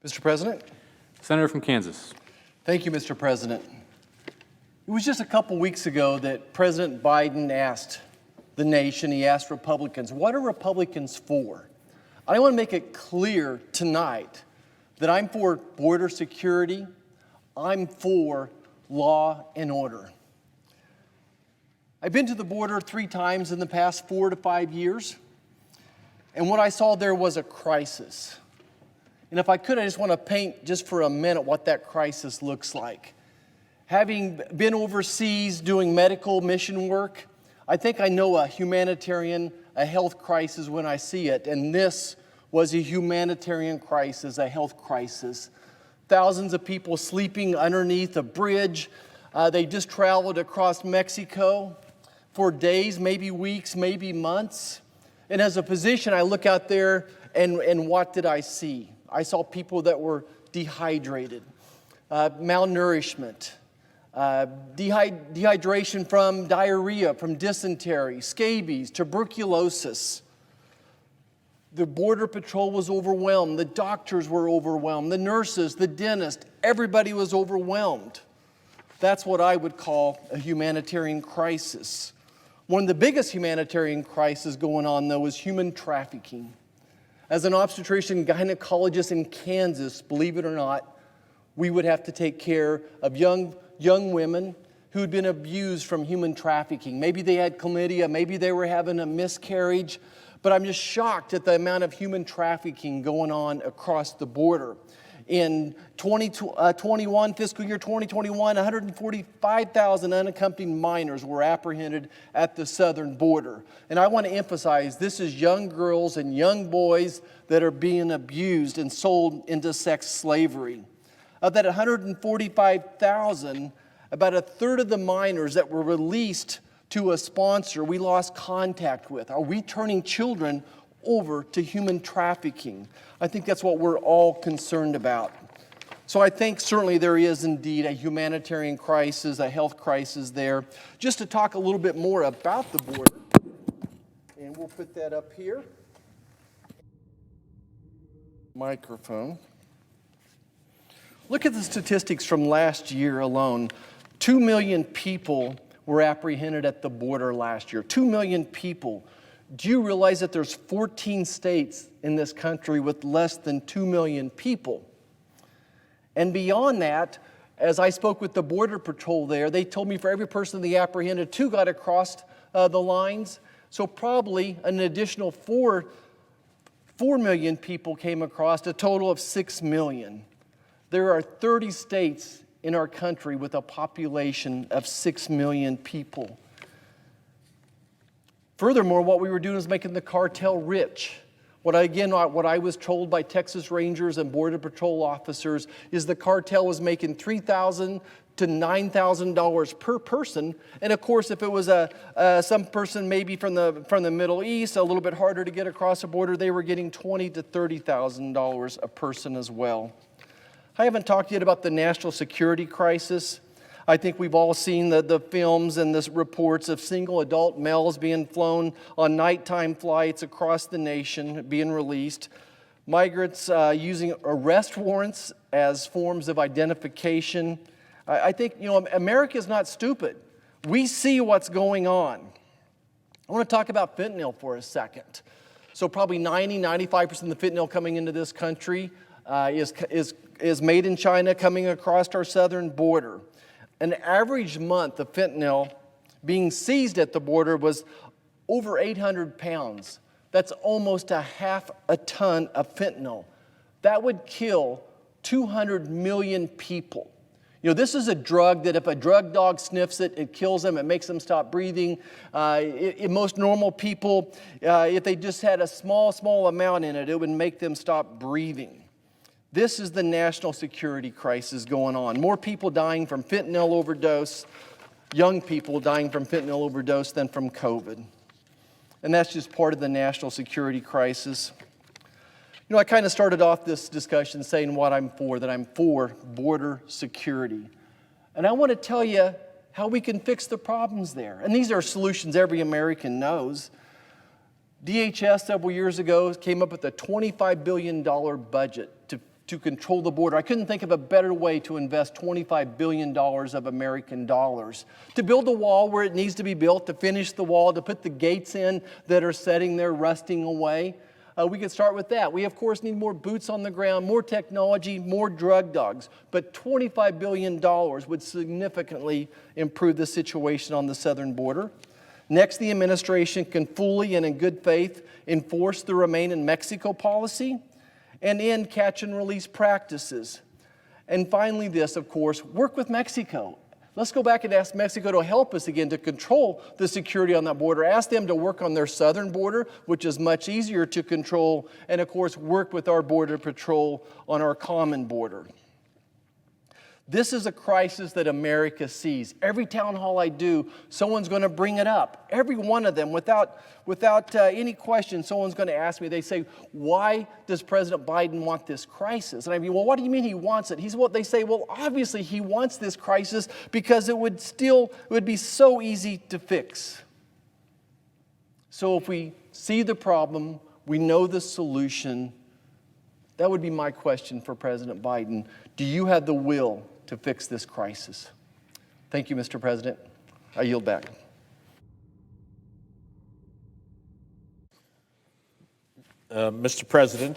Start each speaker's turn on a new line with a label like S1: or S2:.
S1: Mr. President.
S2: Senator from Kansas.
S1: Thank you, Mr. President. It was just a couple weeks ago that President Biden asked the nation, he asked Republicans, what are Republicans for? I want to make it clear tonight that I'm for border security, I'm for law and order. I've been to the border 3 times in the past 4 to 5 years, and what I saw there was a crisis. And if I could, I just want to paint just for a minute what that crisis looks like. Having been overseas doing medical mission work, I think I know a humanitarian, a health crisis when I see it, and this was a humanitarian crisis, a health crisis. Thousands of people sleeping underneath a bridge. They just traveled across Mexico for days, maybe weeks, maybe months. And as a physician, I look out there and what did I see? I saw people that were dehydrated, malnourishment, dehydration from diarrhea, from dysentery, scabies, tuberculosis. The Border Patrol was overwhelmed. The doctors were overwhelmed. The nurses, the dentists, everybody was overwhelmed. That's what I would call a humanitarian crisis. One of the biggest humanitarian crises going on, though, is human trafficking. As an obstetrician gynecologist in Kansas, believe it or not, we would have to take care of young women who had been abused from human trafficking. Maybe they had chlamydia, maybe they were having a miscarriage, but I'm just shocked at the amount of human trafficking going on across the border. In 2021, fiscal year 2021, 145,000 unaccompanied minors were apprehended at the southern border. And I want to emphasize, this is young girls and young boys that are being abused and sold into sex slavery. Of that 145,000, about a third of the minors that were released to a sponsor we lost contact with. Are we turning children over to human trafficking? I think that's what we're all concerned about. So I think certainly there is indeed a humanitarian crisis, a health crisis there. Just to talk a little bit more about the border, and we'll put that up here. Microphone. Look at the statistics from last year alone. 2 million people were apprehended at the border last year. 2 million people. Do you realize that there's 14 states in this country with less than 2 million people? And beyond that, as I spoke with the Border Patrol there, they told me for every person they apprehended, 2 got across the lines. So probably an additional 4 million people came across, a total of 6 million. There are 30 states in our country with a population of 6 million people. Furthermore, what we were doing is making the cartel rich. What I was told by Texas Rangers and Border Patrol officers is the cartel was making $3,000 to $9,000 per person. And of course, if it was some person maybe from the Middle East, a little bit harder to get across the border, they were getting $20,000 to $30,000 a person as well. I haven't talked yet about the national security crisis. I think we've all seen the films and the reports of single adult males being flown on nighttime flights across the nation, being released. Migrants using arrest warrants as forms of identification. I think, America is not stupid. We see what's going on. I want to talk about fentanyl for a second. So probably 95% of the fentanyl coming into this country is made in China, coming across our southern border. An average month of fentanyl being seized at the border was over 800 pounds. That's almost a half a ton of fentanyl. That would kill 200 million people. This is a drug that if a drug dog sniffs it, it kills them, it makes them stop breathing. Most normal people, if they just had a small amount in it, it would make them stop breathing. This is the national security crisis going on. More people dying from fentanyl overdose, young people dying from fentanyl overdose than from COVID. And that's just part of the national security crisis. I kind of started off this discussion saying what I'm for, that I'm for border security. And I want to tell you how we can fix the problems there. And these are solutions every American knows. DHS several years ago came up with a $25 billion budget to to control the border. I couldn't think of a better way to invest $25 billion of American dollars. To build the wall where it needs to be built, to finish the wall, to put the gates in that are sitting there rusting away. We could start with that. We, of course, need more boots on the ground, more technology, more drug dogs. But $25 billion would significantly improve the situation on the southern border. Next, the administration can fully and in good faith enforce the Remain in Mexico policy and end catch and release practices. And finally this, of course, work with Mexico. Let's go back and ask Mexico to help us again to control the security on that border. Ask them to work on their southern border, which is much easier to control, and of course work with our Border Patrol on our common border. This is a crisis that America sees. Every town hall I do, someone's going to bring it up. Every one of them, without any question, someone's going to ask me. They say, why does President Biden want this crisis? And I mean, well, what do you mean he wants it? They say, well, obviously he wants this crisis because it would be so easy to fix. So if we see the problem, we know the solution. That would be my question for President Biden. Do you have the will to fix this crisis? Thank you, Mr. President. I yield back.
S3: Mr. President,